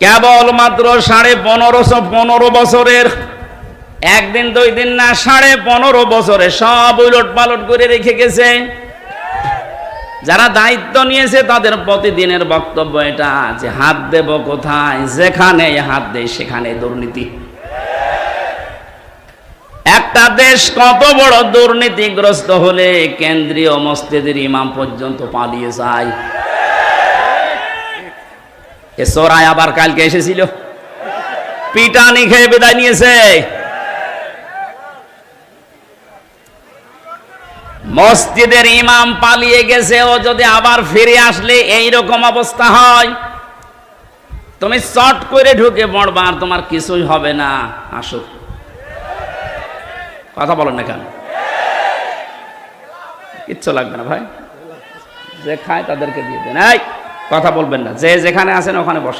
কেবলমাত্র 1550 বছরের, একদিন 2 দিন না, 15.5 বছরে সব উলট পালট করে রেখে গেছে। যারা দায়িত্ব নিয়েছে তাদের প্রতিদিনের বক্তব্য এটা যে হাত দেব কোথায়, যেখানে হাত দেয় সেখানে দুর্নীতি। একটা দেশ কত বড় দুর্নীতিগ্রস্ত হলে কেন্দ্রীয় মসজিদের ইমাম পর্যন্ত পালিয়ে যায়। এ চোরাই আবার কালকে এসেছিল, পিটানি খেয়ে বিদায় নিয়েছে। মসজিদের ইমাম পালিয়ে গেছে, ও যদি আবার ফিরে আসলে এই রকম অবস্থা হয়, তুমি চট করে ঢুকে পড়বা, আর তোমার কিছুই হবে না। আসো, কথা বলেন না কেন? কিচ্ছু লাগবে না ভাই, যে খায় তাদেরকে দিয়ে দেন। এই কথা বলবেন না, যে যেখানে আছেন ওখানে বসে।